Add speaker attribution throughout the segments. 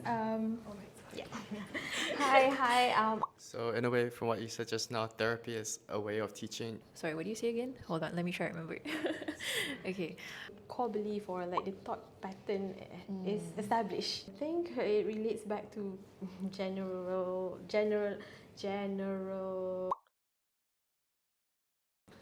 Speaker 1: Yeah. Hi.
Speaker 2: So in a way, from what you said just now, therapy is a way of teaching.
Speaker 3: Sorry, what do you say again? Hold on, let me try to remember. Okay.
Speaker 1: Core belief or like the thought pattern is established. I think it relates back to general.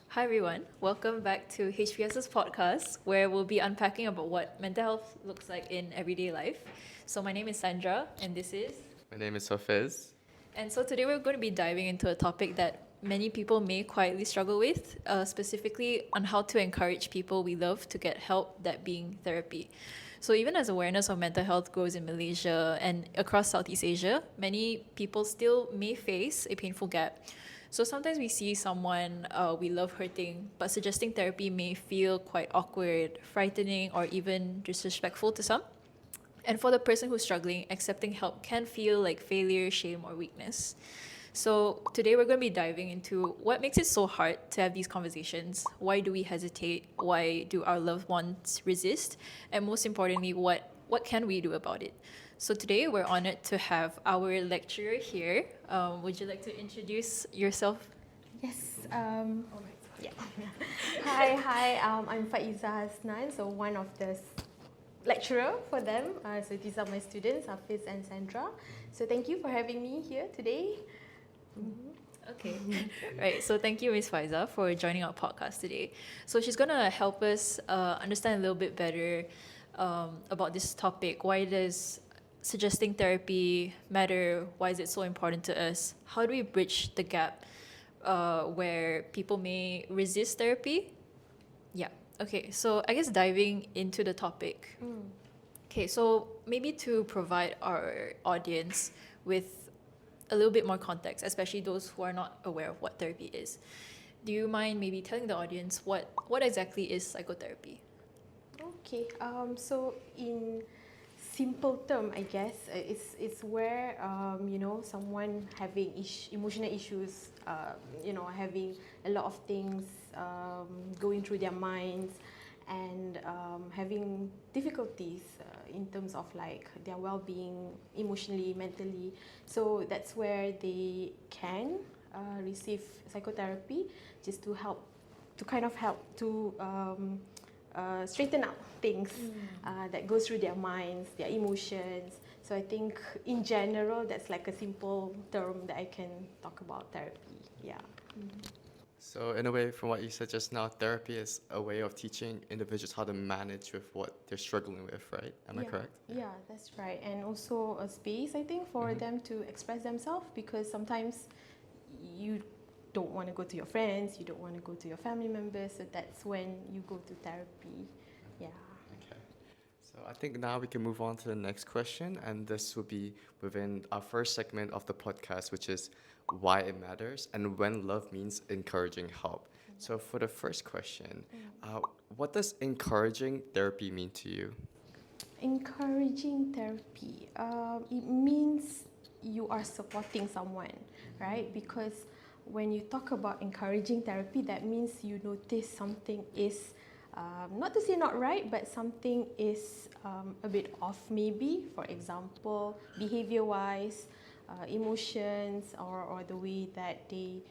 Speaker 3: Hi everyone, welcome back to HPS's podcast, where we'll be unpacking about what mental health looks like in everyday life. So my name is Sandra, and this is...
Speaker 2: My name is Hafiz.
Speaker 3: And so today we're going to be diving into a topic that many people may quietly struggle with, specifically on how to encourage people we love to get help, that being therapy. So even as awareness of mental health grows in Malaysia and across Southeast Asia, many people still may face a painful gap. So sometimes we see someone we love hurting, but suggesting therapy may feel quite awkward, frightening, or even disrespectful to some. And for the person who's struggling, accepting help can feel like failure, shame, or weakness. So today we're going to be diving into what makes it so hard to have these conversations. Why do we hesitate? Why do our loved ones resist? And most importantly, what can we do about it? So today we're honored to have our lecturer here. Would you like to introduce yourself?
Speaker 1: Yes. Yeah. Hi. I'm Faeza Hasnan, so one of the lecturer for them. So these are my students, Hafiz and Sandra. So thank you for having me here today.
Speaker 3: Okay. Right. So thank you, Ms Faeza, for joining our podcast today. So she's going to help us understand a little bit better about this topic. Why does suggesting therapy matter? Why is it so important to us? How do we bridge the gap where people may resist therapy? Yeah. Okay. So I guess diving into the topic. Okay. So maybe to provide our audience with a little bit more context, especially those who are not aware of what therapy is. Do you mind maybe telling the audience what exactly is psychotherapy?
Speaker 1: Okay. So in simple term, I guess it's where someone having emotional issues, having a lot of things going through their minds, and having difficulties in terms of like their well-being emotionally, mentally. So that's where they can receive psychotherapy, just to help to straighten out things that go through their minds, their emotions. So I think in general that's like a simple term that I can talk about therapy. Yeah.
Speaker 2: So in a way, from what you said just now, therapy is a way of teaching individuals how to manage with what they're struggling with, right? Am I correct?
Speaker 1: Yeah, that's right. And also a space, I think, for them to express themselves, because sometimes you don't want to go to your friends, you don't want to go to your family members, so that's when you go to therapy. Yeah.
Speaker 2: Okay. So I think now we can move on to the next question, and this will be within our first segment of the podcast, which is why it matters and when love means encouraging help. So for the first question, what does encouraging therapy mean to you?
Speaker 1: Encouraging therapy, it means you are supporting someone, right? Because when you talk about encouraging therapy, that means you notice something is not to say not right, but something is a bit off, maybe. For example, behavior wise, emotions, or the way that they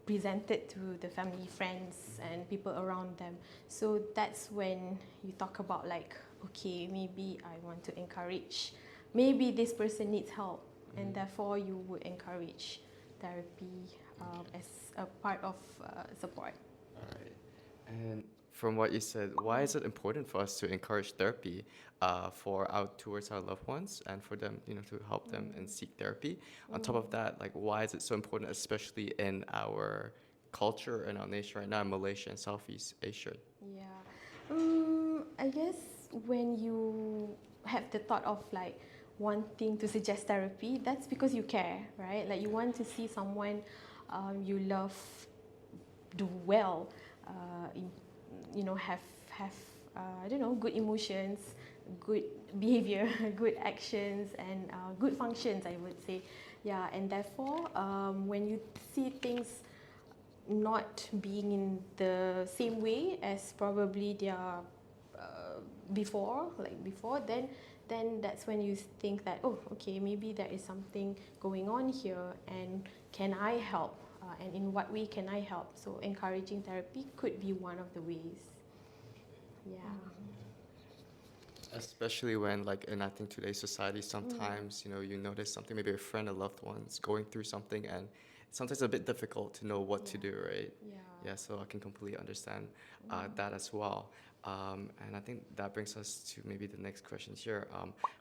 Speaker 1: presented to the family, friends, and people around them. So that's when you talk about like, okay, maybe I want to encourage, maybe this person needs help, and therefore you would encourage therapy as a part of support.
Speaker 2: All right. And from what you said, why is it important for us to encourage therapy towards our loved ones and for them, to help them and seek therapy? On top of that, like, why is it so important, especially in our culture and our nation right now, in Malaysia and Southeast Asia?
Speaker 1: Yeah. I guess when you have the thought of like wanting to suggest therapy, that's because you care, right? Like you want to see someone you love do well, have I don't know, good emotions, good behavior, good actions, and good functions, I would say. Yeah, and therefore, when you see things not being in the same way as probably they are before, then then that's when you think that, oh, okay, maybe there is something going on here, and can I help? And in what way can I help? So encouraging therapy could be one of the ways. Yeah.
Speaker 2: Especially when, like, in I think today's society, sometimes you notice something, maybe a friend, a loved one's going through something, and sometimes it's a bit difficult to know what to do, right?
Speaker 1: Yeah.
Speaker 2: So I can completely understand that as well. And I think that brings us to maybe the next question here.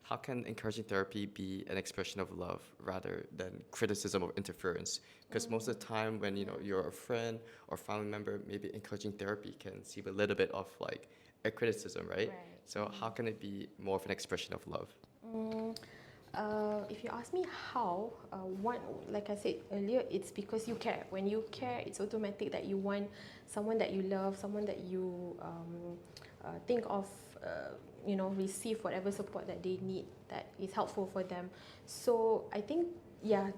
Speaker 2: How can encouraging therapy be an expression of love rather than criticism or interference? Because most of the time when you're a friend or family member, maybe encouraging therapy can seem a little bit of like a criticism, right? So how can it be more of an expression of love?
Speaker 1: If you ask me how, like I said earlier, it's because you care. When you care, it's automatic that you want someone that you love, someone that you think of, receive whatever support that they need that is helpful for them. So I think,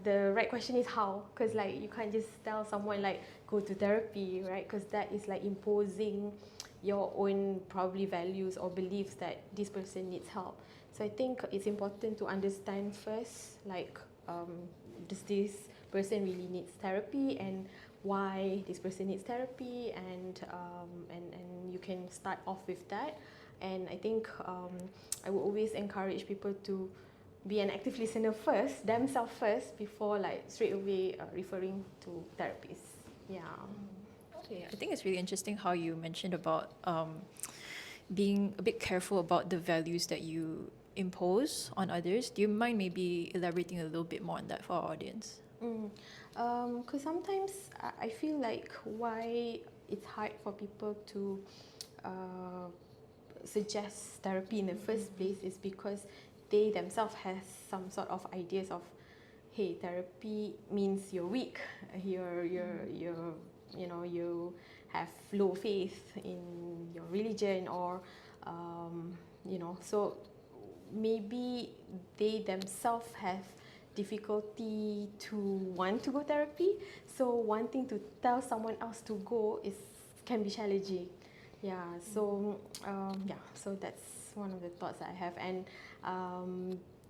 Speaker 1: the right question is how, because like you can't just tell someone like go to therapy, right? Because that is like imposing your own probably values or beliefs that this person needs help. So I think it's important to understand first, like, does this person really needs therapy, and why this person needs therapy, and you can start off with that. And I think I would always encourage people to be an active listener first, themselves first, before like straight away referring to therapists. Yeah.
Speaker 3: Okay, I think it's really interesting how you mentioned about being a bit careful about the values that you impose on others. Do you mind maybe elaborating a little bit more on that for our audience?
Speaker 1: Because sometimes I feel like why it's hard for people to suggest therapy in the first place is because they themselves have some sort of ideas of, hey, therapy means you're weak, you have low faith in your religion, or so maybe they themselves have difficulty to want to go therapy, so wanting to tell someone else to go can be challenging. So that's one of the thoughts I have. And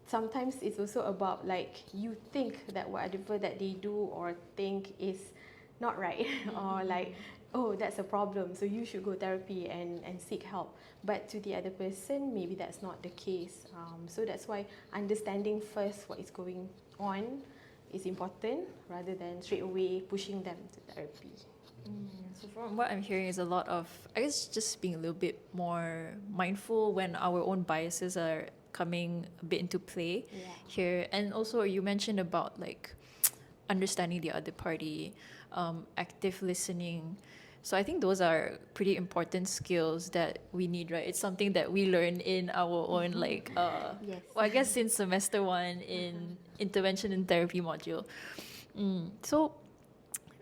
Speaker 1: sometimes it's also about like you think that whatever that they do or think is not right or like, oh, that's a problem, so you should go therapy and seek help. But to the other person, maybe that's not the case. So that's why understanding first what is going on is important rather than straight away pushing them to therapy.
Speaker 3: So from what I'm hearing is a lot of, I guess, just being a little bit more mindful when our own biases are coming a bit into play here. And also you mentioned about like understanding the other party, active listening. So I think those are pretty important skills that we need, right? It's something that we learn in our own well, I guess since semester 1 in intervention and therapy module. So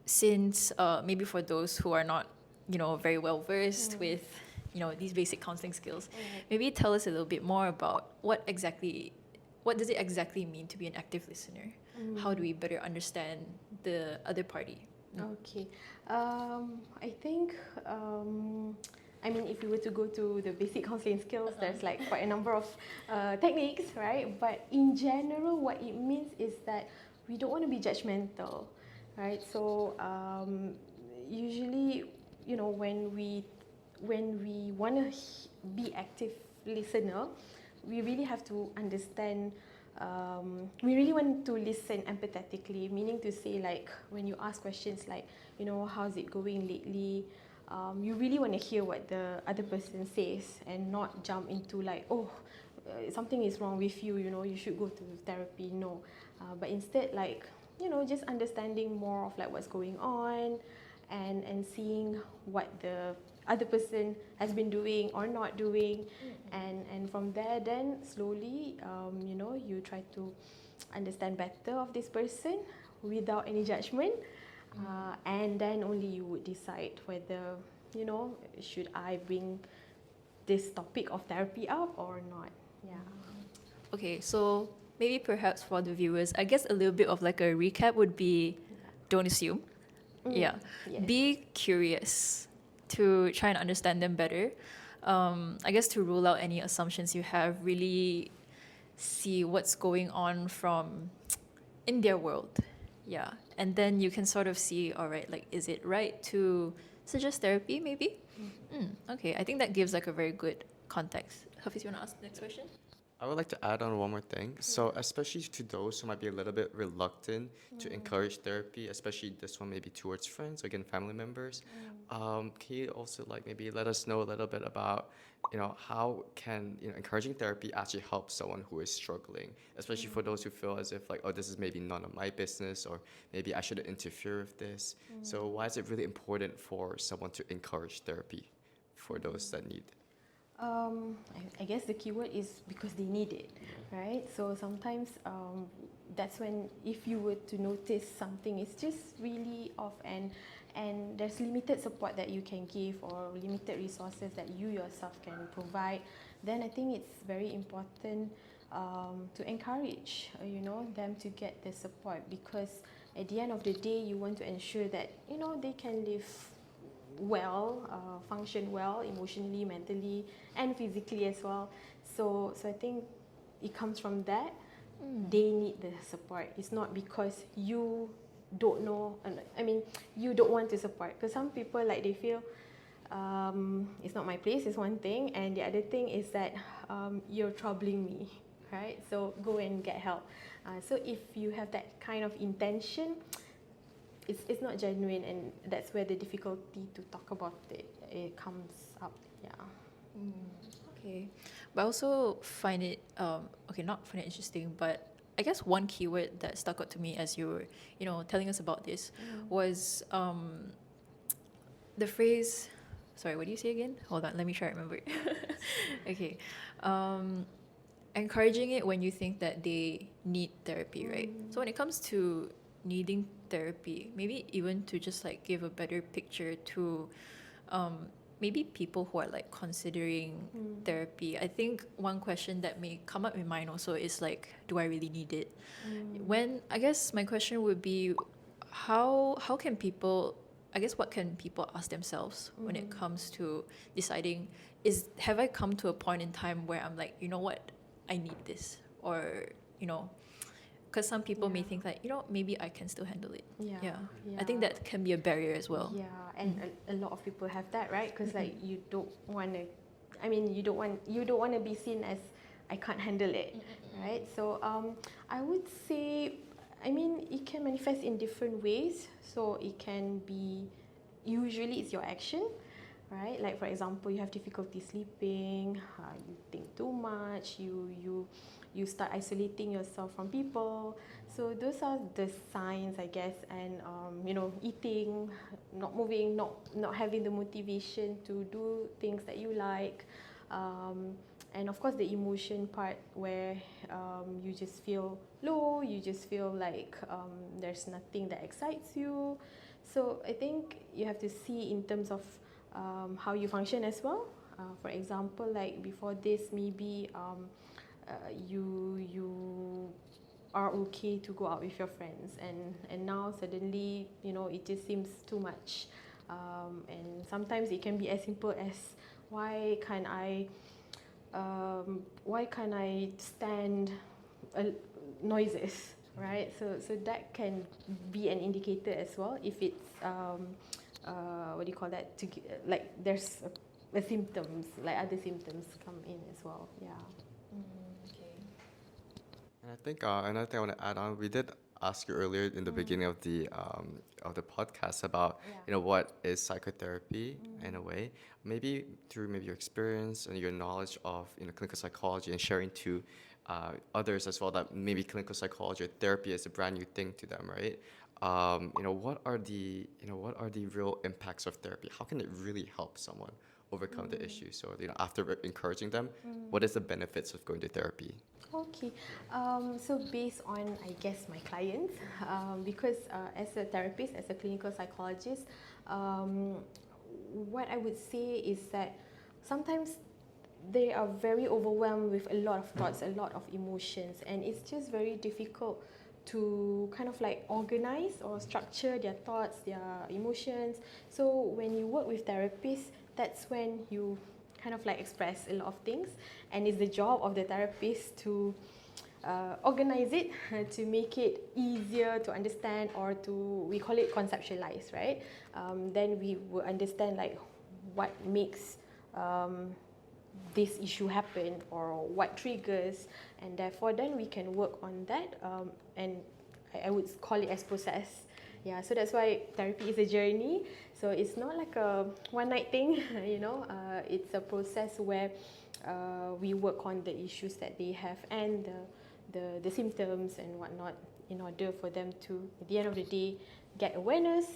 Speaker 3: since maybe for those who are not, very well versed with, these basic counseling skills, maybe tell us a little bit more about what does it exactly mean to be an active listener? How do we better understand the other party?
Speaker 1: Okay. I think, if you were to go to the basic counseling skills, there's like quite a number of techniques, right? But in general, what it means is that we don't want to be judgmental, right? So usually, when we want to be active listener, we really have to understand. We really want to listen empathetically, meaning to say, like, when you ask questions like, how's it going lately, you really want to hear what the other person says and not jump into like, oh, something is wrong with you, you should go to therapy. No, but instead, like, just understanding more of like what's going on, and seeing what the other person has been doing or not doing, and from there then slowly you try to understand better of this person without any judgment, and then only you would decide whether should I bring this topic of therapy up or not.
Speaker 3: Okay, so maybe perhaps for the viewers, I guess a little bit of like a recap would be, don't assume.
Speaker 1: Yes.
Speaker 3: Be curious to try and understand them better. I guess to rule out any assumptions you have, really see what's going on from in their world. Yeah. And then you can sort of see, all right, like, is it right to suggest therapy maybe? Okay, I think that gives like a very good context. Hafiz, you want to ask the next question?
Speaker 2: I would like to add on one more thing. So, especially to those who might be a little bit reluctant to encourage therapy, especially this one maybe towards friends or again family members, can you also like maybe let us know a little bit about, how can encouraging therapy actually help someone who is struggling, especially for those who feel as if like, oh, this is maybe none of my business, or maybe I shouldn't interfere with this. So, why is it really important for someone to encourage therapy for those that need it?
Speaker 1: I guess the keyword is because they need it, right? So sometimes that's when, if you were to notice something is just really off, and there's limited support that you can give or limited resources that you yourself can provide, then I think it's very important to encourage them to get the support, because at the end of the day you want to ensure that they can live well, function well emotionally, mentally, and physically as well. So I think it comes from that. They need the support. It's not because you don't know. I mean, you don't want to support. Because some people they feel it's not my place is one thing, and the other thing is that you're troubling me, right? So go and get help. So if you have that kind of intention, it's not genuine, and that's where the difficulty to talk about it comes up. Yeah.
Speaker 3: Okay, but I also find it not find it interesting, but I guess one keyword that stuck out to me as you were telling us about this was the phrase. Sorry, what do you say again? Hold on, let me try to remember it. Okay, encouraging it when you think that they need therapy, right? So when it comes to needing therapy, maybe even to just like give a better picture to maybe people who are like considering therapy, I think one question that may come up in mind also is like, do I really need it? When I guess my question would be, how can people, I guess, what can people ask themselves when it comes to deciding, have I come to a point in time where I'm like, you know what, I need this, or because some people may think that maybe I can still handle it. Yeah. I think that can be a barrier as well.
Speaker 1: Yeah, and a lot of people have that, right? Because you don't want to, you don't want to be seen as I can't handle it, right? So I would say, it can manifest in different ways. So it can be, usually it's your action, right? Like for example, you have difficulty sleeping, you think too much, you start isolating yourself from people. So those are the signs, I guess. And eating, not moving, not having the motivation to do things that you like, and of course the emotion part, where you just feel low, you just feel like there's nothing that excites you. So I think you have to see in terms of how you function as well. For example, like before this, maybe you are okay to go out with your friends, and now suddenly it just seems too much, and sometimes it can be as simple as, why can't I stand noises, right? So that can be an indicator as well, if it's what do you call that, like there's a symptoms, like other symptoms come in as well. Yeah.
Speaker 2: And I think another thing I want to add on, we did ask you earlier in the beginning of the podcast about what is psychotherapy in a way, maybe through your experience and your knowledge of clinical psychology, and sharing to others as well that maybe clinical psychology or therapy is a brand new thing to them, right? What are the real impacts of therapy? How can it really help someone overcome the issue? So after encouraging them, what is the benefits of going to therapy?
Speaker 1: Okay, so based on, I guess, my clients, because as a therapist, as a clinical psychologist, what I would say is that sometimes they are very overwhelmed with a lot of thoughts, a lot of emotions, and it's just very difficult to kind of like organize or structure their thoughts, their emotions. So when you work with therapists, that's when you kind of like express a lot of things, and it's the job of the therapist to organize it to make it easier to understand, or to, we call it conceptualize, right? Then we will understand like what makes this issue happen, or what triggers, and therefore then we can work on that, and I would call it as process. Yeah, so that's why therapy is a journey. So it's not like a one night thing, it's a process where we work on the issues that they have, and the symptoms and whatnot, in order for them to, at the end of the day, get awareness,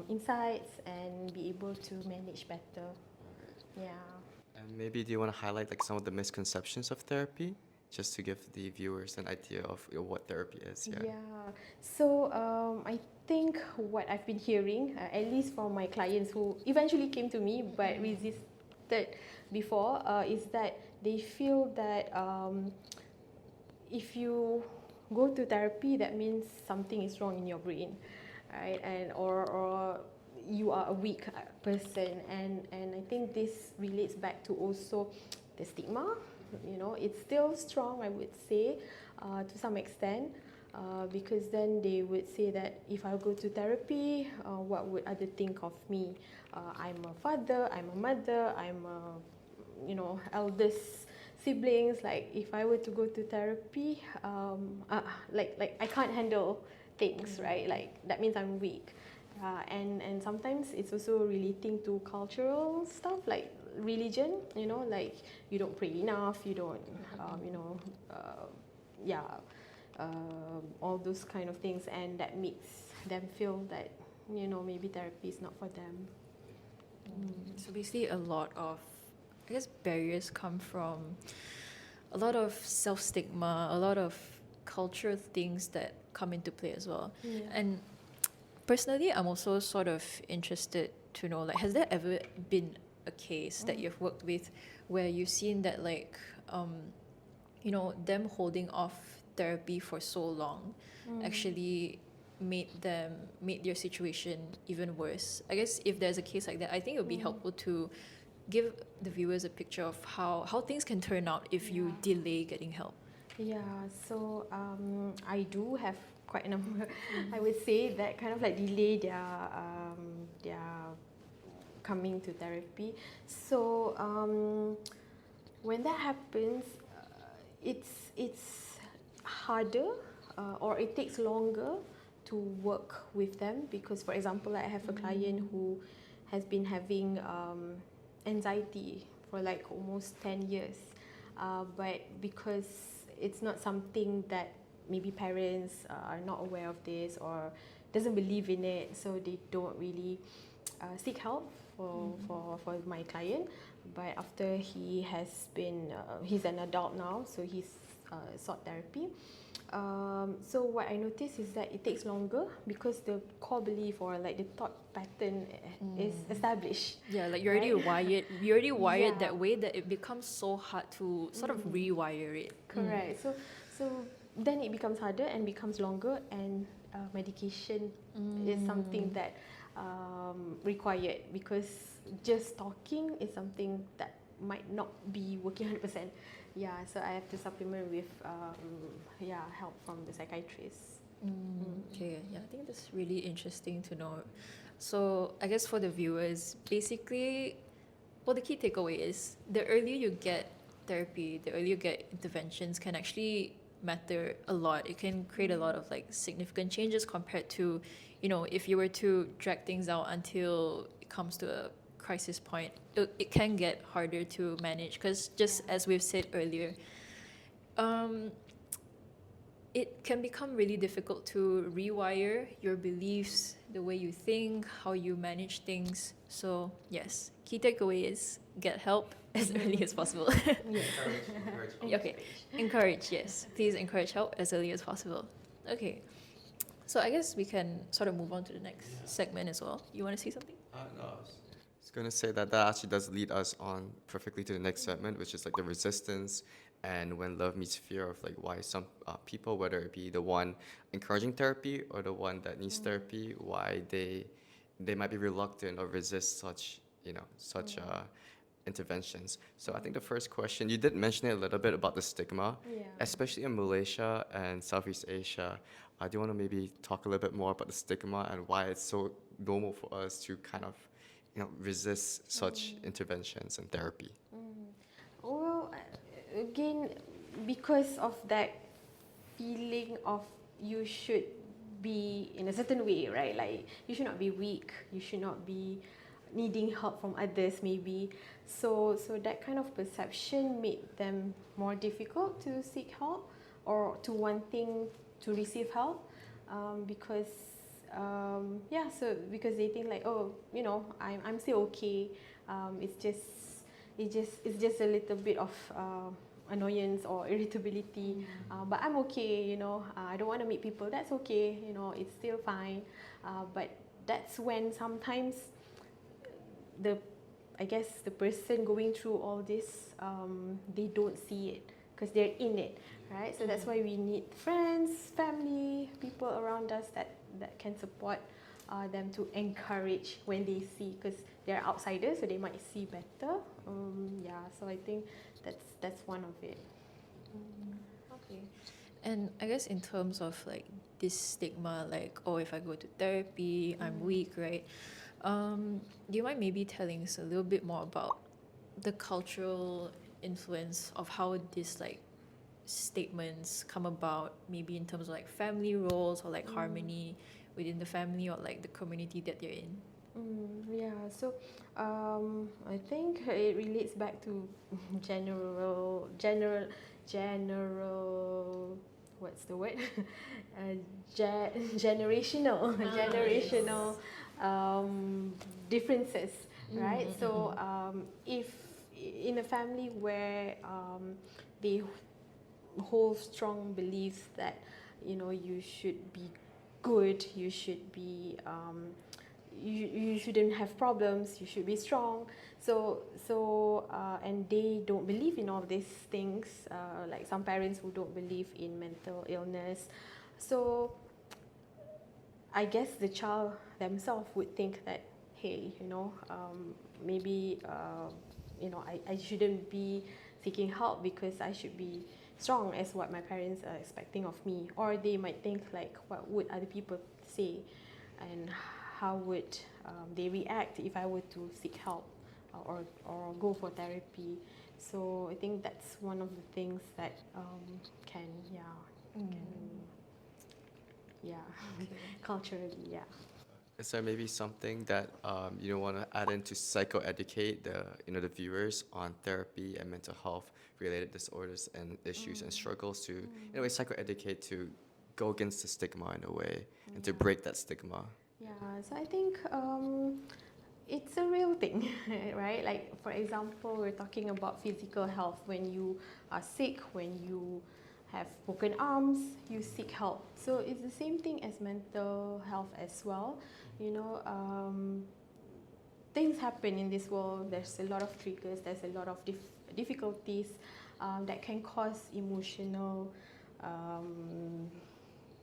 Speaker 1: insights, and be able to manage better. Yeah.
Speaker 2: And maybe do you want to highlight like some of the misconceptions of therapy, just to give the viewers an idea of what therapy is?
Speaker 1: Yeah. So I think what I've been hearing, at least from my clients who eventually came to me but resisted before, is that they feel that if you go to therapy, that means something is wrong in your brain, right? And or you are a weak person, and I think this relates back to also the stigma. It's still strong, I would say, to some extent, because then they would say that if I go to therapy, what would others think of me? I'm a father, I'm a mother, I'm a, eldest siblings. Like if I were to go to therapy, like I can't handle things, right? Like that means I'm weak. And sometimes it's also relating to cultural stuff, like religion, like you don't pray enough, you don't, all those kind of things, and that makes them feel that, maybe therapy is not for them.
Speaker 3: So basically a lot of, I guess, barriers come from a lot of self-stigma, a lot of cultural things that come into play as well.
Speaker 1: Yeah.
Speaker 3: And personally, I'm also sort of interested to know, like, has there ever been a case that you've worked with where you've seen that, like, them holding off therapy for so long actually made their situation even worse? I guess if there's a case like that, I think it would be helpful to give the viewers a picture of how things can turn out if you delay getting help.
Speaker 1: Yeah, so I do have quite a number, I would say, that kind of like delay their coming to therapy. So when that happens, it's harder, or it takes longer to work with them, because, for example, I have a client who has been having anxiety for like almost 10 years, but because it's not something that maybe parents are not aware of this or doesn't believe in it, so they don't really seek help for my client. But after he has been, he's an adult now, so he's sought therapy. So what I noticed is that it takes longer because the core belief, or like the thought pattern, is established.
Speaker 3: Yeah, like you're already wired
Speaker 1: Yeah.
Speaker 3: that way that it becomes so hard to sort of rewire it.
Speaker 1: Correct. So then it becomes harder and becomes longer, and medication is something that required, because just talking is something that might not be working 100%. Yeah, so I have to supplement with help from the psychiatrist.
Speaker 3: Okay, yeah, I think that's really interesting to know. So I guess for the viewers, basically, well, the key takeaway is the earlier you get therapy, the earlier you get interventions can actually matter a lot. It can create a lot of like significant changes compared to, if you were to drag things out until it comes to a crisis point, it can get harder to manage, because just as we've said earlier, it can become really difficult to rewire your beliefs, the way you think, how you manage things. So yes, key takeaway is get help as early as possible. Okay, encourage, yes. Please encourage help as early as possible. Okay, so I guess we can sort of move on to the next segment as well. You want to say something?
Speaker 2: No, I was going to say that actually does lead us on perfectly to the next segment, which is like the resistance and when love meets fear, of like why some people, whether it be the one encouraging therapy or the one that needs therapy, why they might be reluctant or resist such interventions. So I think the first question, you did mention it a little bit about the stigma,
Speaker 1: Yeah.
Speaker 2: especially in Malaysia and Southeast Asia. Do you want to maybe talk a little bit more about the stigma and why it's so normal for us to kind of, resist such interventions and therapy?
Speaker 1: Well, again, because of that feeling of you should be in a certain way, right? Like you should not be weak, you should not be needing help from others maybe. So that kind of perception made them more difficult to seek help or to wanting to receive help, because because they think like, oh, I'm still okay. It's just a little bit of annoyance or irritability, but I'm okay. I don't want to meet people. That's okay. It's still fine. But that's when sometimes I guess the person going through all this, they don't see it because they're in it, right? So that's why we need friends, family, people around us that can support them to encourage when they see, because they're outsiders, so they might see better. So I think that's one of it.
Speaker 3: Okay. And I guess in terms of like this stigma, like, oh, if I go to therapy, I'm weak, right? Do you mind maybe telling us a little bit more about the cultural influence of how these like statements come about, maybe in terms of like family roles or like harmony within the family or like the community that they're in?
Speaker 1: So I think it relates back to general what's the word? Generational generational differences, right? So if in a family where they hold strong beliefs that you should be good, you should be you shouldn't have problems, you should be strong. And they don't believe in all these things, like some parents who don't believe in mental illness. So I guess the child themselves would think that, hey, maybe I shouldn't be seeking help because I should be strong as what my parents are expecting of me. Or they might think like, what would other people say, and how would they react if I were to seek help or go for therapy. So I think that's one of the things that can culturally,
Speaker 2: Is there maybe something that you want to add in to psychoeducate the viewers on therapy and mental health related disorders and issues and struggles to in a way psychoeducate to go against the stigma in a way and to break that stigma?
Speaker 1: So I think it's a real thing, right? Like for example, we're talking about physical health. When you are sick, when you have broken arms, you seek help. So it's the same thing as mental health as well. Things happen in this world. There's a lot of triggers. There's a lot of difficulties that can cause emotional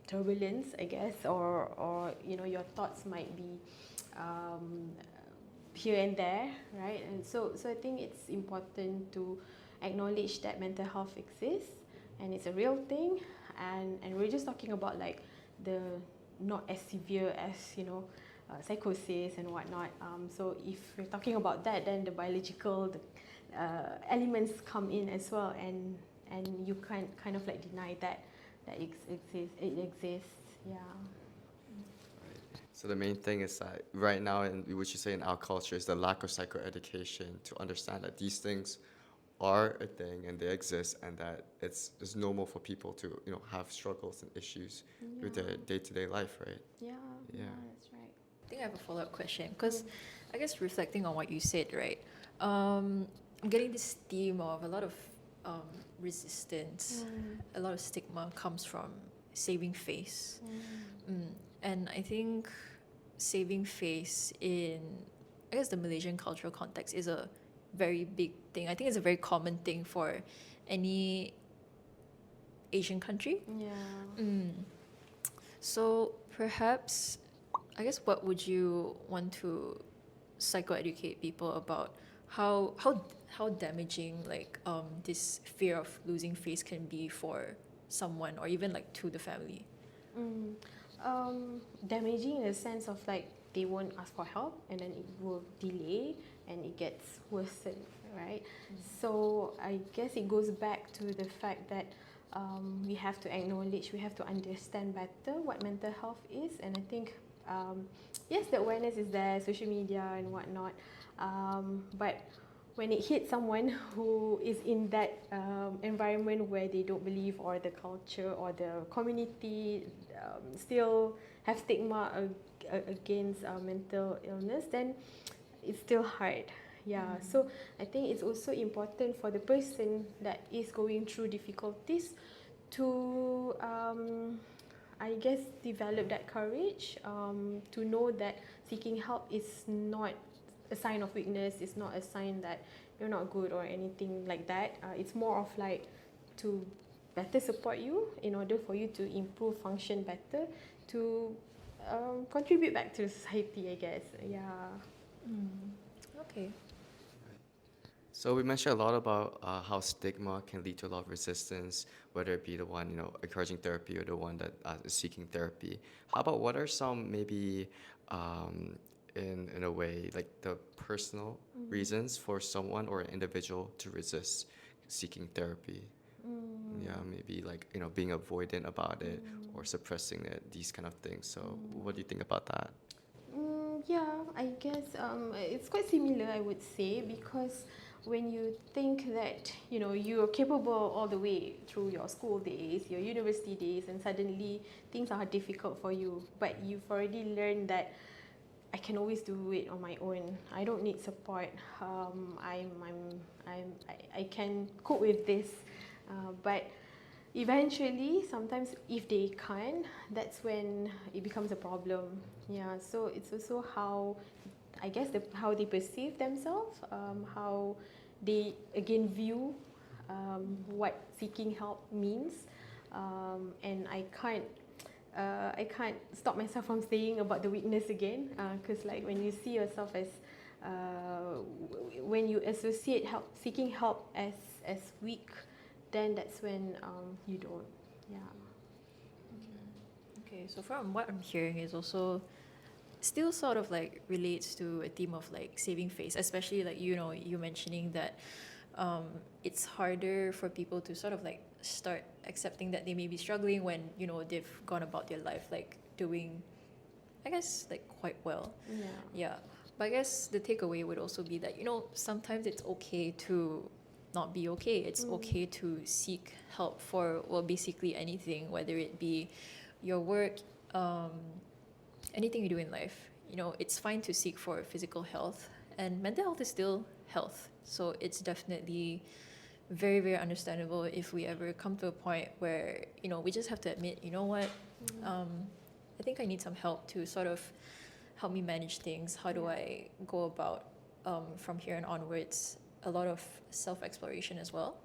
Speaker 1: turbulence, I guess, or your thoughts might be here and there, right? And so I think it's important to acknowledge that mental health exists and it's a real thing, and we're just talking about like the not as severe as psychosis and whatnot. So if we're talking about that, then the biological elements come in as well, and you can't kind of like deny that it exists.
Speaker 2: So the main thing is that right now, and what you say in our culture, is the lack of psychoeducation to understand that these things are a thing and they exist, and that it's normal for people to have struggles and issues with their day-to-day life, right?
Speaker 1: Yeah, that's right.
Speaker 3: I think I have a follow-up question because I guess reflecting on what you said, right? I'm getting this theme of a lot of resistance, a lot of stigma comes from saving face. And I think saving face in, I guess, the Malaysian cultural context is a very big thing. I think it's a very common thing for any Asian country. So perhaps, I guess, what would you want to psychoeducate people about how damaging like this fear of losing face can be for someone or even like to the family.
Speaker 1: Mm. Damaging in the sense of like they won't ask for help and then it will delay and it gets worsened, right? So I guess it goes back to the fact that we have to acknowledge, we have to understand better what mental health is, and I think yes, the awareness is there, social media and whatnot, but when it hits someone who is in that environment where they don't believe, or the culture or the community still have stigma against mental illness, then it's still hard. Yeah, so I think it's also important for the person that is going through difficulties to I guess develop that courage to know that seeking help is not a sign of weakness, it's not a sign that you're not good or anything like that. It's more of like to better support you in order for you to improve, function better, to contribute back to society, I guess. Yeah.
Speaker 3: Okay.
Speaker 2: So we mentioned a lot about how stigma can lead to a lot of resistance, whether it be the one, encouraging therapy or the one that is seeking therapy. How about what are some maybe, in a way, like the personal reasons for someone or an individual to resist seeking therapy? Yeah, maybe like, being avoidant about it or suppressing it, these kind of things. So what do you think about that?
Speaker 1: Yeah, I guess it's quite similar, I would say, because when you think that you're capable all the way through your school days, your university days, and suddenly things are difficult for you, but you've already learned that I can always do it on my own. I don't need support. I can cope with this, but eventually, sometimes if they can't, that's when it becomes a problem. Yeah, so it's also how, I guess, how they perceive themselves, how they again view what seeking help means, and I can't stop myself from saying about the weakness again, because like when you see yourself as when you associate seeking help as weak, then that's when you don't. Yeah.
Speaker 3: Okay, so from what I'm hearing is also still sort of like relates to a theme of like saving face, especially like you mentioning that it's harder for people to sort of like start accepting that they may be struggling when they've gone about their life like doing, I guess, like quite well. Yeah, but I guess the takeaway would also be that sometimes it's okay to not be okay. It's okay to seek help for, well, basically anything, whether it be your work, anything you do in life. It's fine to seek for physical health, and mental health is still health. So it's definitely very, very understandable if we ever come to a point where we just have to admit, what, I think I need some help to sort of help me manage things. How do I go about from here and onwards? A lot of self-exploration as well.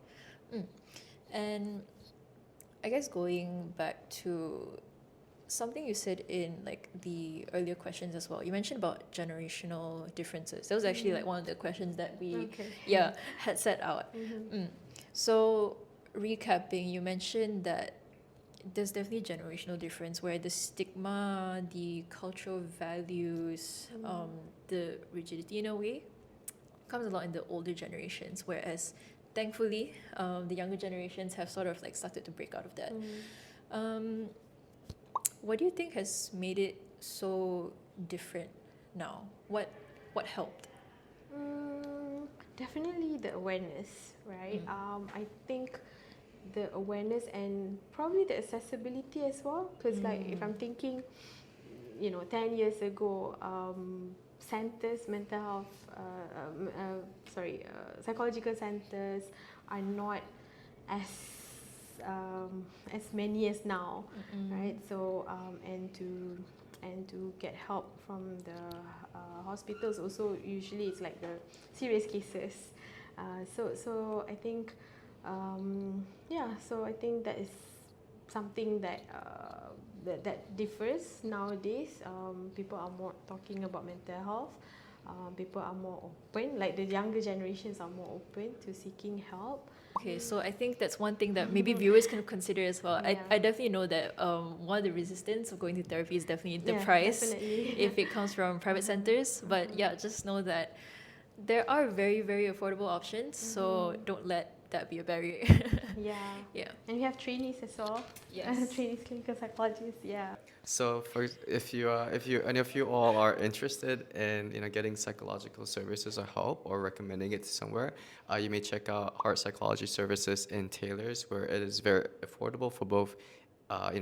Speaker 3: And I guess going back to something you said in like the earlier questions as well, you mentioned about generational differences. That was actually like one of the questions that we had set out. So recapping, you mentioned that there's definitely a generational difference where the stigma, the cultural values, the rigidity in a way comes a lot in the older generations, whereas thankfully the younger generations have sort of like started to break out of that. What do you think has made it so different now? What helped?
Speaker 1: Definitely the awareness, right? I think the awareness and probably the accessibility as well, because like if I'm thinking 10 years ago, centers, mental health, psychological centers are not as many as now, right? So and to get help from the hospitals also, usually it's like the serious cases. So I think so I think that is something that that differs nowadays. People are more talking about mental health. People are more open, like the younger generations are more open to seeking help.
Speaker 3: Okay, so I think that's one thing that maybe viewers can consider as well.
Speaker 1: Yeah.
Speaker 3: I definitely know that one of the resistance of going to therapy is definitely the
Speaker 1: Yeah,
Speaker 3: price
Speaker 1: definitely.
Speaker 3: if it comes from private centers. But yeah, just know that there are very, very affordable options, so don't let that be a barrier.
Speaker 1: Yeah.
Speaker 3: Yeah.
Speaker 1: And we have trainees as well.
Speaker 3: Yes.
Speaker 1: Trainees, clinical psychologists. Yeah.
Speaker 2: So, for if you any of you all are interested in getting psychological services or help or recommending it to somewhere, you may check out Heart Psychology Services in Taylor's, where it is very affordable for both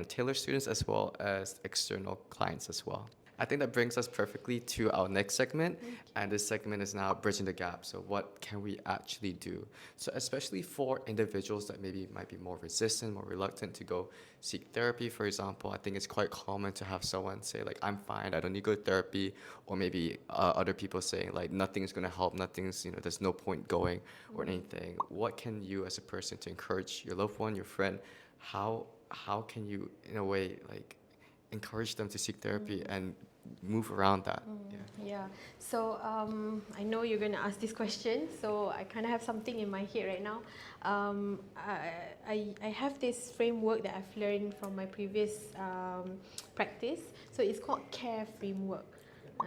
Speaker 2: Taylor students as well as external clients as well. I think that brings us perfectly to our next segment, and this segment is now bridging the gap. So what can we actually do? So especially for individuals that maybe might be more resistant, more reluctant to go seek therapy, for example, I think it's quite common to have someone say like, I'm fine, I don't need to go to therapy, or maybe other people saying like, nothing's gonna help, nothing's, there's no point going or anything. What can you as a person to encourage your loved one, your friend, how can you in a way like encourage them to seek therapy and move around that?
Speaker 1: Yeah. So I know you're going to ask this question, so I kind of have something in my head right now. I have this framework that I've learned from my previous practice. So it's called CARE framework.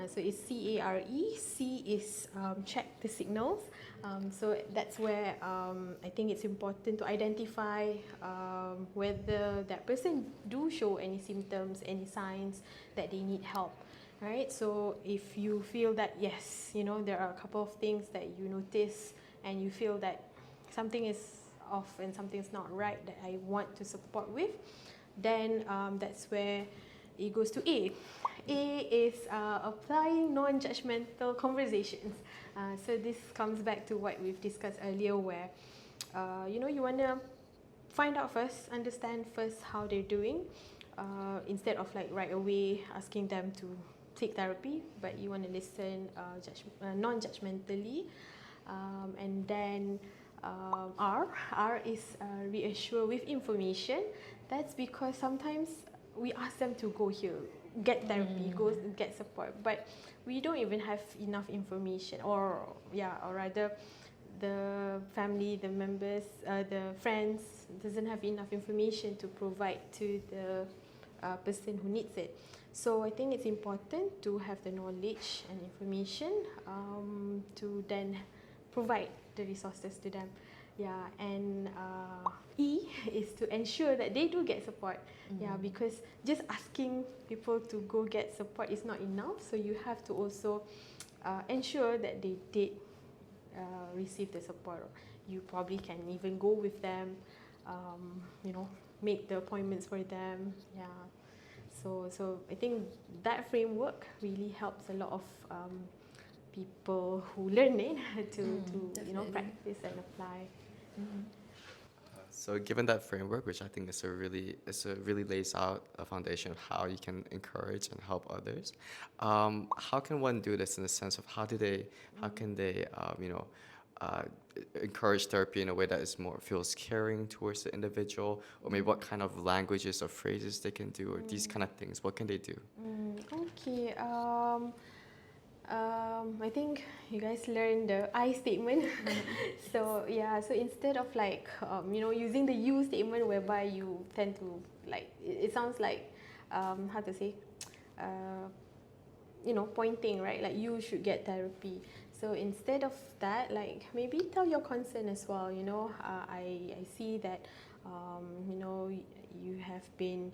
Speaker 1: So it's CARE. C is check the signals. So that's where I think it's important to identify whether that person do show any symptoms, any signs that they need help. Right, so if you feel that yes, there are a couple of things that you notice and you feel that something is off and something's not right that I want to support with, then that's where it goes to A. A is applying non-judgmental conversations. So this comes back to what we've discussed earlier, where you want to find out first, understand first how they're doing, instead of like right away asking them to seek therapy, but you want to listen non-judgmentally. And then R is reassure with information. That's because sometimes we ask them to go here, get therapy, go get support, but we don't even have enough information, or rather the family, the members, the friends doesn't have enough information to provide to the person who needs it. So I think it's important to have the knowledge and information to then provide the resources to them. Yeah, and E is to ensure that they do get support. Yeah, because just asking people to go get support is not enough. So you have to also ensure that they did receive the support. You probably can even go with them, make the appointments for them. Yeah. So I think that framework really helps a lot of people who learn it to practice and apply.
Speaker 2: So given that framework, which I think is really lays out a foundation of how you can encourage and help others, how can one do this in the sense of how can they encourage therapy in a way that is more feels caring towards the individual, or maybe what kind of languages or phrases they can do, or these kind of things, what can they do?
Speaker 1: Okay. I think you guys learned the I statement. So instead of like using the you statement, whereby you tend to like it sounds like how to say pointing, right? Like you should get therapy. So instead of that, like maybe tell your concern as well. I see that you have been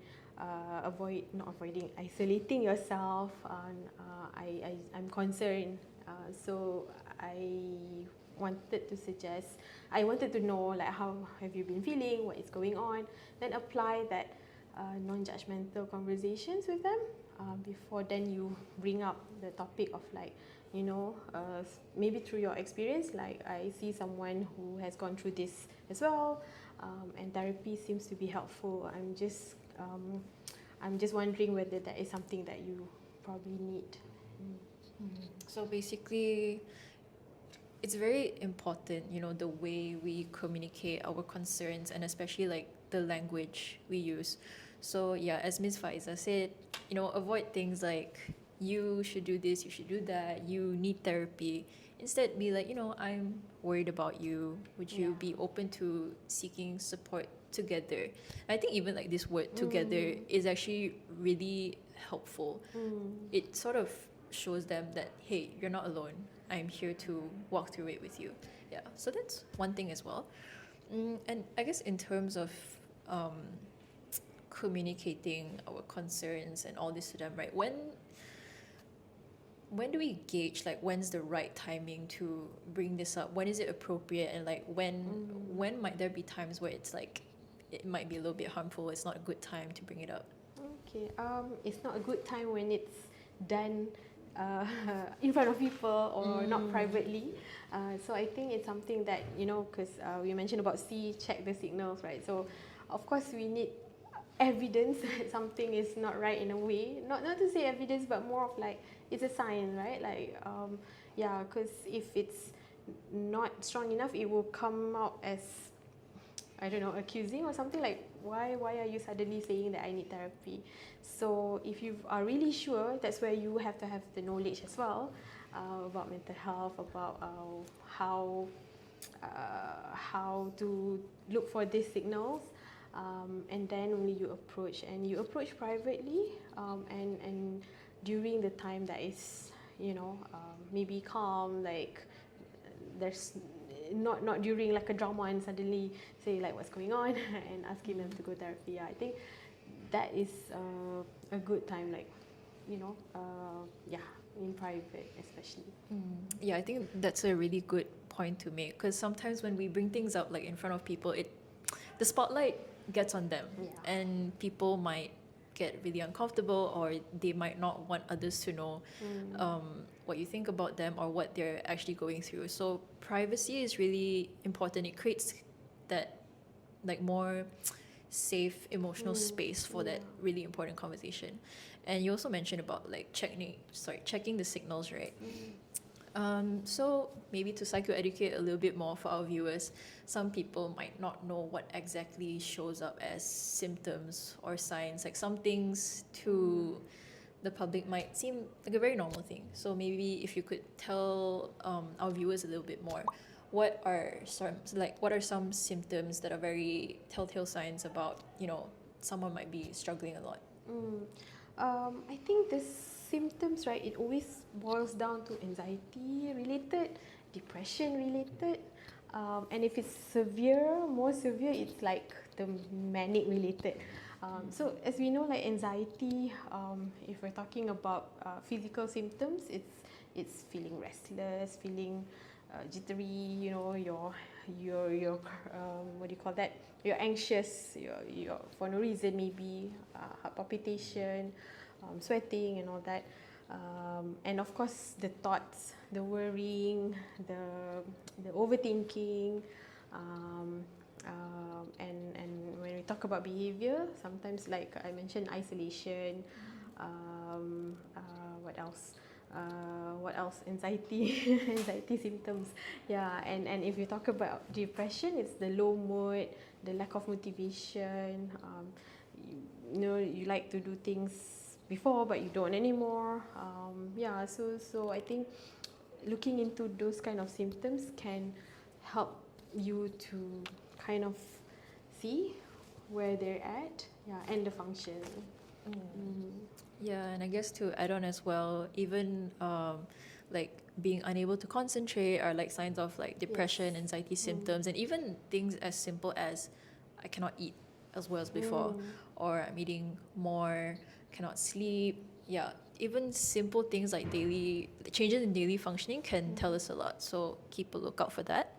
Speaker 1: isolating yourself. I'm concerned. So I wanted to know like how have you been feeling, what is going on. Then apply that non-judgmental conversations with them. Before then you bring up the topic of like, maybe through your experience, like I see someone who has gone through this as well, and therapy seems to be helpful. I'm just wondering whether that is something that you probably need.
Speaker 3: So basically, it's very important, the way we communicate our concerns, and especially like the language we use. So yeah, as Ms Faeza said, avoid things like you should do this, you should do that, you need therapy. Instead, be like, I'm worried about you. Would you be open to seeking support together? I think even like this word together is actually really helpful. It sort of shows them that, hey, you're not alone. I'm here to walk through it with you. Yeah, so that's one thing as well. And I guess in terms of communicating our concerns and all this to them, right? When do we gauge like when's the right timing to bring this up? When is it appropriate? And like when might there be times where it's like it might be a little bit harmful, it's not a good time to bring it up?
Speaker 1: Okay, it's not a good time when it's done in front of people or not privately. So I think it's something that, because we mentioned about check the signals, right? So of course we need evidence that something is not right in a way. Not to say evidence, but more of like it's a sign, right? Like because if it's not strong enough, it will come out as, I don't know, accusing or something like, why are you suddenly saying that I need therapy? So if you are really sure, that's where you have to have the knowledge as well about mental health, about how to look for these signals, and then only you approach privately, and during the time that is maybe calm, like there's not during like a drama and suddenly say like what's going on and asking them to go therapy. Yeah, I think that is a good time, like in private especially.
Speaker 3: Yeah, I think that's a really good point to make, because sometimes when we bring things up like in front of people, the spotlight gets on them, and people might get really uncomfortable, or they might not want others to know what you think about them or what they're actually going through. So privacy is really important. It creates that like more safe emotional space for that really important conversation. And you also mentioned about like checking the signals, right? So maybe to psychoeducate a little bit more for our viewers, some people might not know what exactly shows up as symptoms or signs. Like some things to the public might seem like a very normal thing. So maybe if you could tell our viewers a little bit more, what are some symptoms that are very telltale signs about someone might be struggling a lot?
Speaker 1: I think the symptoms, right, it always boils down to anxiety related, depression related, and if it's more severe, it's like the manic related. So as we know, like anxiety, if we're talking about physical symptoms, it's feeling restless, feeling jittery, you're what do you call that? You're anxious, you're for no reason, maybe heart palpitation, sweating and all that, and of course the thoughts, the worrying, the overthinking, and when we talk about behavior, sometimes like I mentioned, isolation, what else? Anxiety symptoms. Yeah, and if you talk about depression, it's the low mood, the lack of motivation. You like to do things before but you don't anymore. So I think looking into those kind of symptoms can help you to kind of see where they're at, and the function.
Speaker 3: Yeah, and I guess to add on as well, even like being unable to concentrate are like signs of like depression, anxiety symptoms, and even things as simple as I cannot eat as well as before, or I'm eating more, cannot sleep. Yeah, even simple things like changes in daily functioning can tell us a lot. So keep a lookout for that.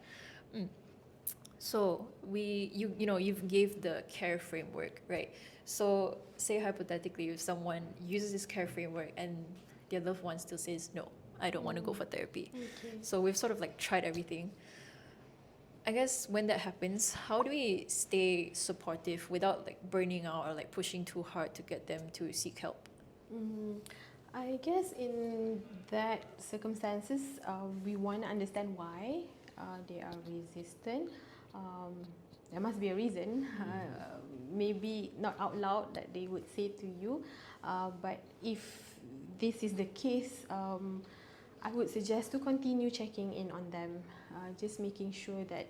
Speaker 3: So you've gave the care framework, right? So say hypothetically, if someone uses this care framework and their loved one still says, no, I don't want to go for therapy.
Speaker 1: Okay.
Speaker 3: So we've sort of like tried everything. I guess when that happens, how do we stay supportive without like burning out or like pushing too hard to get them to seek help?
Speaker 1: I guess in that circumstances, we want to understand why they are resistant. There must be a reason. Maybe not out loud that they would say to you, but if this is the case, I would suggest to continue checking in on them, just making sure that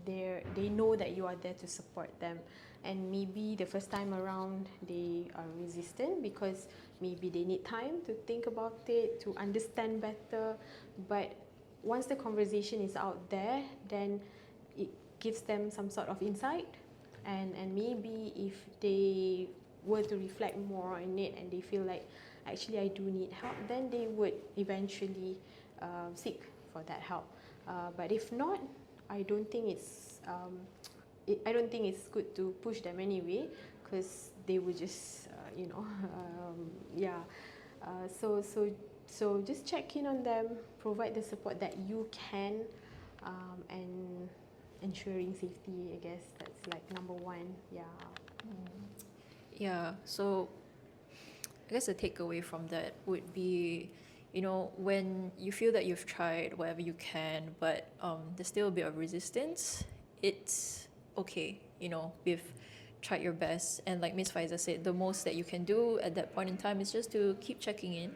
Speaker 1: they know that you are there to support them. And maybe the first time around they are resistant because maybe they need time to think about it, to understand better. But once the conversation is out there, then it gives them some sort of insight. And maybe if they were to reflect more on it and they feel like, actually I do need help, then they would eventually seek for that help. But if not, I don't think it's good to push them anyway, because they will just so just check in on them, provide the support that you can, and ensuring safety, I guess that's like number one.
Speaker 3: Yeah, so I guess the takeaway from that would be, when you feel that you've tried whatever you can, but there's still a bit of resistance, it's okay. We've tried your best, and like Ms Faeza said, the most that you can do at that point in time is just to keep checking in.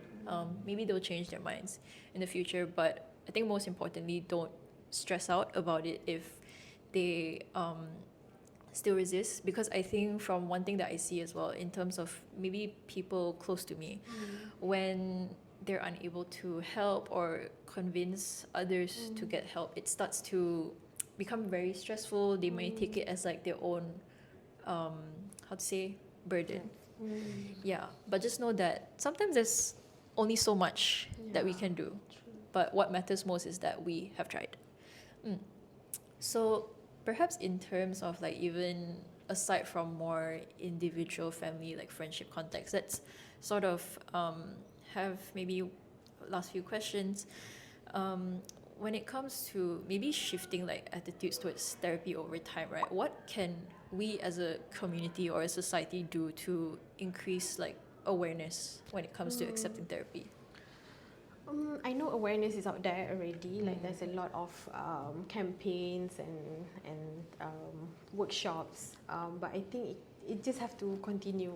Speaker 3: Maybe they'll change their minds in the future, but I think most importantly, don't stress out about it if they still resist, because I think from one thing that I see as well in terms of maybe people close to me, when they're unable to help or convince others to get help, it starts to become very stressful. They may take it as like their own burden. Yeah, but just know that sometimes there's only so much that we can do.
Speaker 1: True.
Speaker 3: But what matters most is that we have tried. So perhaps in terms of like even aside from more individual family like friendship context, let's sort of have maybe last few questions. When it comes to maybe shifting like attitudes towards therapy over time, right? What can we as a community or a society do to increase like awareness when it comes to accepting therapy?
Speaker 1: I know awareness is out there already. Like there's a lot of campaigns and workshops. But I think it just have to continue.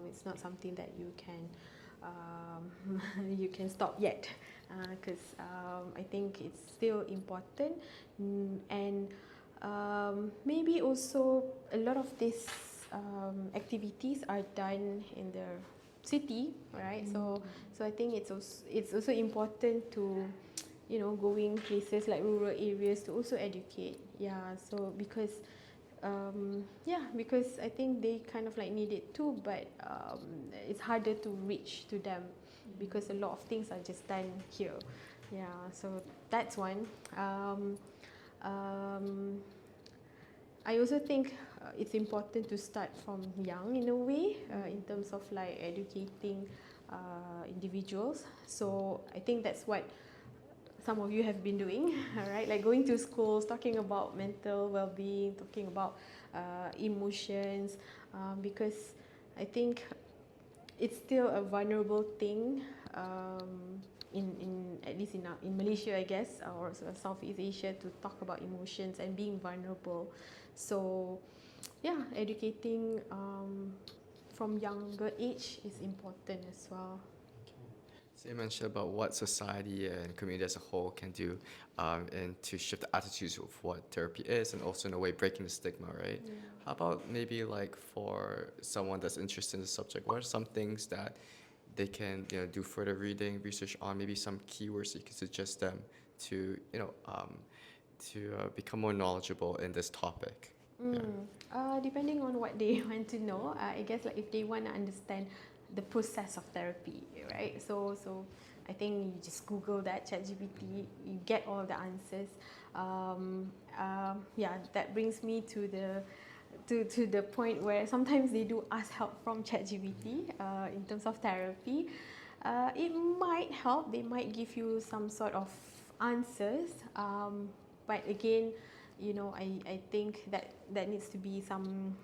Speaker 1: It's not something that you can stop yet, because I think it's still important. And maybe also a lot of these activities are done in the city, right? So I think it's also important to going places like rural areas to also educate. So because I think they kind of like need it too, but it's harder to reach to them because a lot of things are just done here. So that's one. I also think it's important to start from young in a way, in terms of like educating individuals. So I think that's what some of you have been doing, right? Like going to schools, talking about mental well-being, talking about emotions, because I think it's still a vulnerable thing, in at least in Malaysia, I guess, or Southeast Asia, to talk about emotions and being vulnerable. So educating from younger age is important as well.
Speaker 2: So you mentioned about what society and community as a whole can do, and to shift the attitudes of what therapy is, and also in a way breaking the stigma, right? How about maybe like for someone that's interested in the subject, what are some things that they can do further reading, research on, maybe some keywords you can suggest them to become more knowledgeable in this topic?
Speaker 1: Depending on what they want to know, I guess like if they want to understand the process of therapy, right? So I think you just Google that, ChatGPT, you get all the answers. That brings me to the point where sometimes they do ask help from ChatGPT in terms of therapy. It might help. They might give you some sort of answers, but again, I think that needs to be some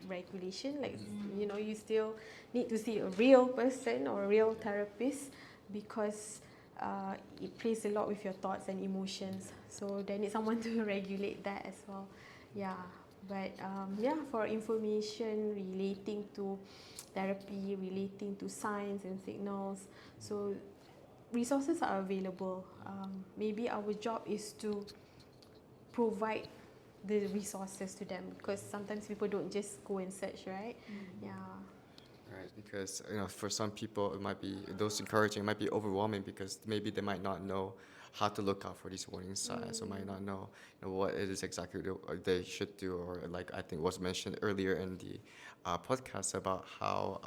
Speaker 1: regulation, like you still need to see a real person or a real therapist, because it plays a lot with your thoughts and emotions, so they need someone to regulate that as well. But yeah, for information relating to therapy, relating to signs and signals, so resources are available. Maybe our job is to provide the resources to them, because sometimes people don't just go and search, right? Yeah.
Speaker 2: Right, because for some people it might be those encouraging, it might be overwhelming because maybe they might not know how to look out for these warning signs, or might not know, what it is exactly they should do, or like I think was mentioned earlier in the podcast about how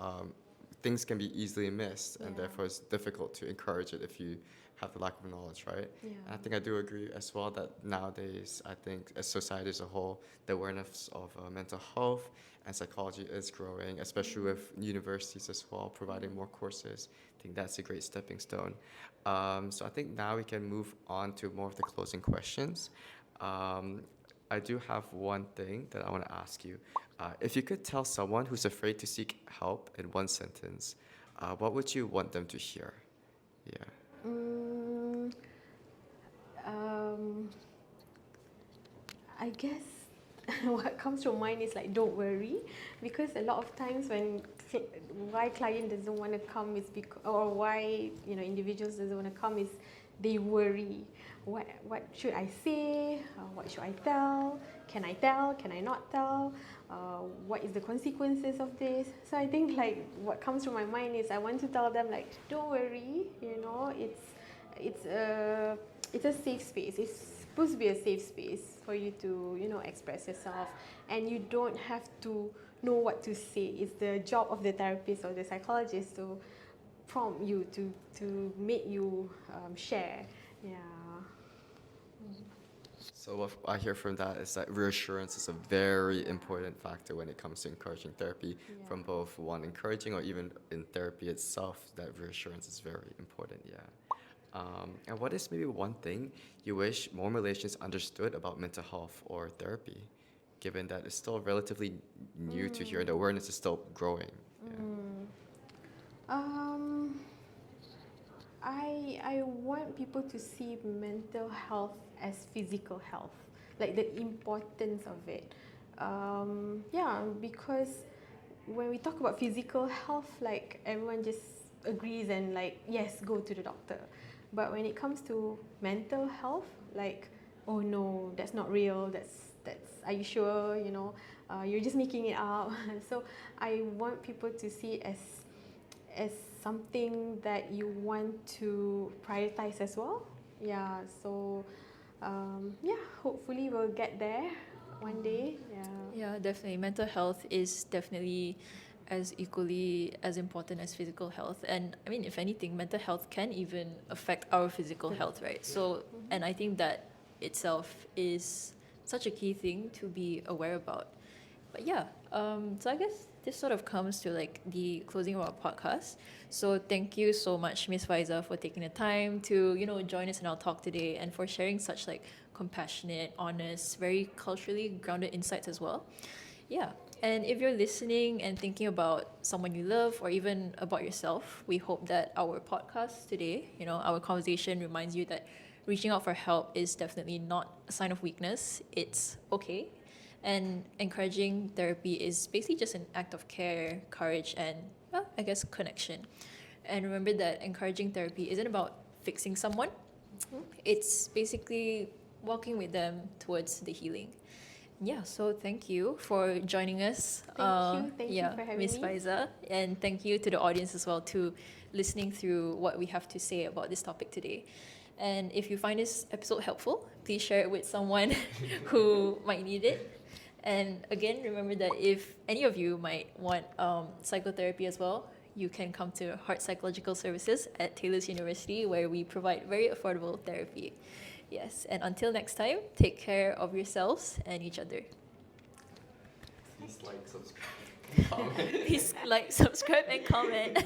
Speaker 2: things can be easily missed, and
Speaker 1: Yeah.
Speaker 2: therefore it's difficult to encourage it if you have the lack of knowledge, right?
Speaker 1: Yeah.
Speaker 2: And I think I do agree as well that nowadays, I think as society as a whole, the awareness of mental health and psychology is growing, especially with universities as well, providing more courses. I think that's a great stepping stone. So I think now we can move on to more of the closing questions. I do have one thing that I want to ask you. If you could tell someone who's afraid to seek help in one sentence, what would you want them to hear? Yeah.
Speaker 1: I guess what comes to mind is like, don't worry, because a lot of times why client doesn't want to come is because, or why individuals doesn't want to come is they worry. What should I say? What should I tell? Can I tell? Can I not tell? What is the consequences of this? So I think like what comes to my mind is I want to tell them like, don't worry. It's a safe space. It's supposed to be a safe space for you to express yourself, and you don't have to know what to say. It's the job of the therapist or the psychologist to prompt you to make you share. Yeah.
Speaker 2: So what I hear from that is that reassurance is a very important factor when it comes to encouraging therapy, from both one encouraging or even in therapy itself, that reassurance is very important, yeah. And what is maybe one thing you wish more Malaysians understood about mental health or therapy, given that it's still relatively new to here and the awareness is still growing? Yeah.
Speaker 1: I want people to see mental health as physical health, like the importance of it. Because when we talk about physical health, like everyone just agrees and like, yes, go to the doctor. But when it comes to mental health, like, oh no, that's not real. Are you sure? You're just making it up. So I want people to see it as something that you want to prioritize as well. Yeah. So hopefully we'll get there one day.
Speaker 3: Yeah, definitely. Mental health is definitely as equally as important as physical health. And I mean, if anything, mental health can even affect our physical health, right? So, and I think that itself is such a key thing to be aware about. But yeah, so I guess this sort of comes to like the closing of our podcast. So thank you so much, Ms Faeza, for taking the time to, join us in our talk today, and for sharing such like compassionate, honest, very culturally grounded insights as well. Yeah. And if you're listening and thinking about someone you love or even about yourself, we hope that our podcast today, our conversation reminds you that reaching out for help is definitely not a sign of weakness. It's okay. And encouraging therapy is basically just an act of care, courage, and, well, I guess, connection. And remember that encouraging therapy isn't about fixing someone. It's basically walking with them towards the healing. Yeah, so thank you for joining us.
Speaker 1: Thank you for having
Speaker 3: Ms
Speaker 1: me.
Speaker 3: Faeza. And thank you to the audience as well, to listening through what we have to say about this topic today. And if you find this episode helpful, please share it with someone who might need it. And again, remember that if any of you might want psychotherapy as well, you can come to Heart Psychological Services at Taylor's University, where we provide very affordable therapy. Yes, and until next time, take care of yourselves and each other.
Speaker 2: Please like, subscribe, and comment.
Speaker 3: Please like, subscribe, and comment.